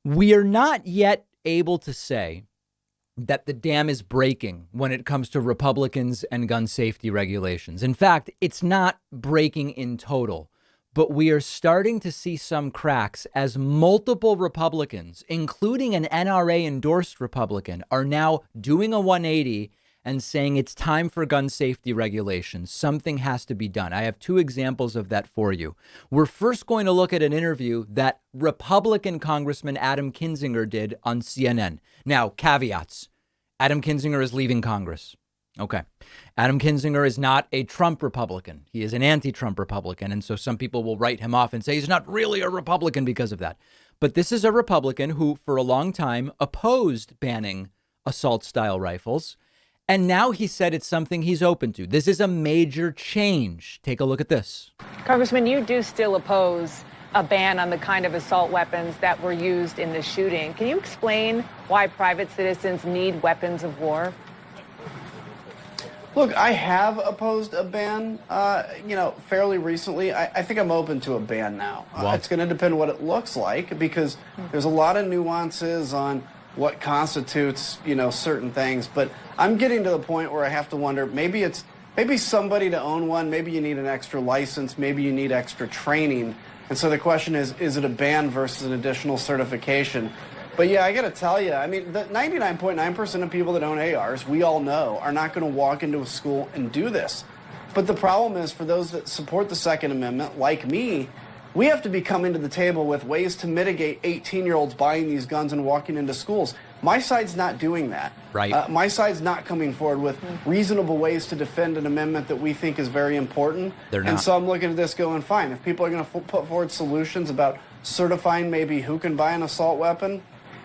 We are not yet able to say that the dam is breaking when it comes to Republicans and gun safety regulations. In fact, it's not breaking in total, but we are starting to see some cracks as multiple Republicans, including an NRA endorsed Republican, are now doing a 180 and saying it's time for gun safety regulations. Something has to be done. I have two examples of that for you. We're first going to look at an interview that Republican Congressman Adam Kinzinger did on CNN. Now, caveats. Adam Kinzinger is leaving Congress. Okay. Adam Kinzinger is not a Trump Republican. He is an anti-Trump Republican. And so some people will write him off and say he's not really a Republican because of that. But this is a Republican who for a long time opposed banning assault style rifles. And now he said it's something he's open to. This is a major change. Take a look at this. Congressman, you do still oppose a ban on the kind of assault weapons that were used in the shooting. Can you explain why private citizens need weapons of war? Look, I have opposed a ban, fairly recently. I think I'm open to a ban now. Wow. It's going to depend what it looks like because there's a lot of nuances on what constitutes, certain things. But I'm getting to the point where I have to wonder, maybe somebody to own one, maybe you need an extra license, maybe you need extra training. And so the question is it a ban versus an additional certification? But yeah, I got to tell you, I mean, the 99.9% of people that own ARs, we all know, are not going to walk into a school and do this. But the problem is for those that support the Second Amendment, like me, we have to be coming to the table with ways to mitigate 18-year-olds buying these guns and walking into schools. My side's not doing that. Right. My side's not coming forward with reasonable ways to defend an amendment that we think is very important. They're not. And so I'm looking at this going, fine, if people are going to put forward solutions about certifying maybe who can buy an assault weapon,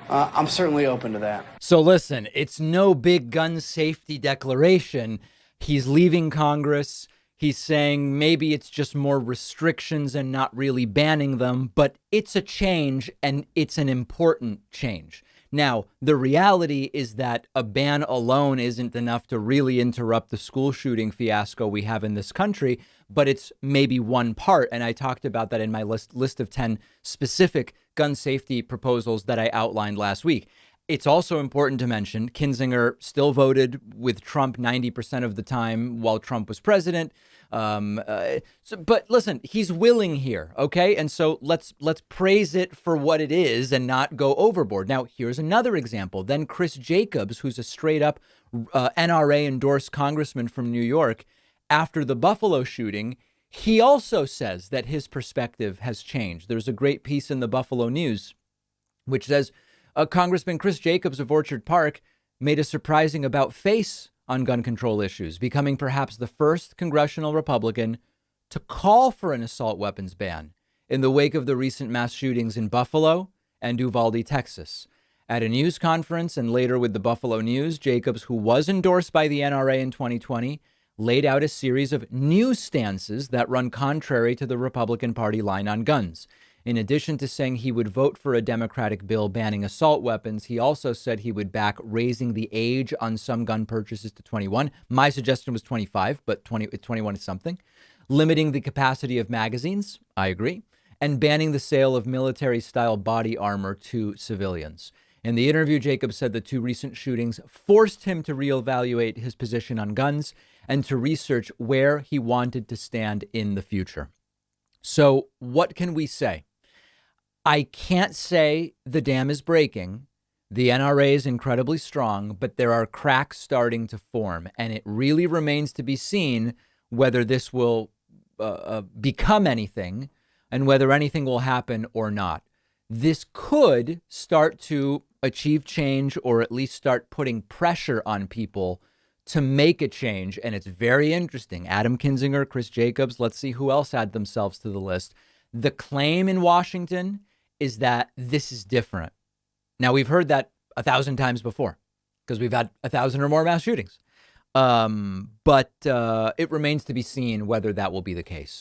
I'm certainly open to that. So listen, it's no big gun safety declaration. He's leaving Congress. He's saying maybe it's just more restrictions and not really banning them, but it's a change and it's an important change. Now, the reality is that a ban alone isn't enough to really interrupt the school shooting fiasco we have in this country, but it's maybe one part. And I talked about that in my list of 10 specific gun safety proposals that I outlined last week. It's also important to mention Kinzinger still voted with Trump 90% of the time while Trump was president. But listen, he's willing here. OK, and so let's praise it for what it is and not go overboard. Now, here's another example. Then Chris Jacobs, who's a straight up NRA endorsed congressman from New York, after the Buffalo shooting, he also says that his perspective has changed. There's a great piece in the Buffalo News which says Congressman Chris Jacobs of Orchard Park made a surprising about face on gun control issues, becoming perhaps the first congressional Republican to call for an assault weapons ban in the wake of the recent mass shootings in Buffalo and Uvalde, Texas. At a news conference and later with the Buffalo News, Jacobs, who was endorsed by the NRA in 2020, laid out a series of new stances that run contrary to the Republican Party line on guns. In addition to saying he would vote for a Democratic bill banning assault weapons, he also said he would back raising the age on some gun purchases to 21. My suggestion was 25, but 21 is something. Limiting the capacity of magazines. I agree. And banning the sale of military-style body armor to civilians. In the interview, Jacobs said the two recent shootings forced him to reevaluate his position on guns and to research where he wanted to stand in the future. So what can we say? I can't say the dam is breaking. The NRA is incredibly strong, but there are cracks starting to form, and it really remains to be seen whether this will become anything and whether anything will happen or not. This could start to achieve change or at least start putting pressure on people to make a change. And it's very interesting. Adam Kinzinger, Chris Jacobs, let's see who else add themselves to the list. The claim in Washington is that this is different. Now, we've heard that 1,000 times before because we've had 1,000 or more mass shootings. But it remains to be seen whether that will be the case.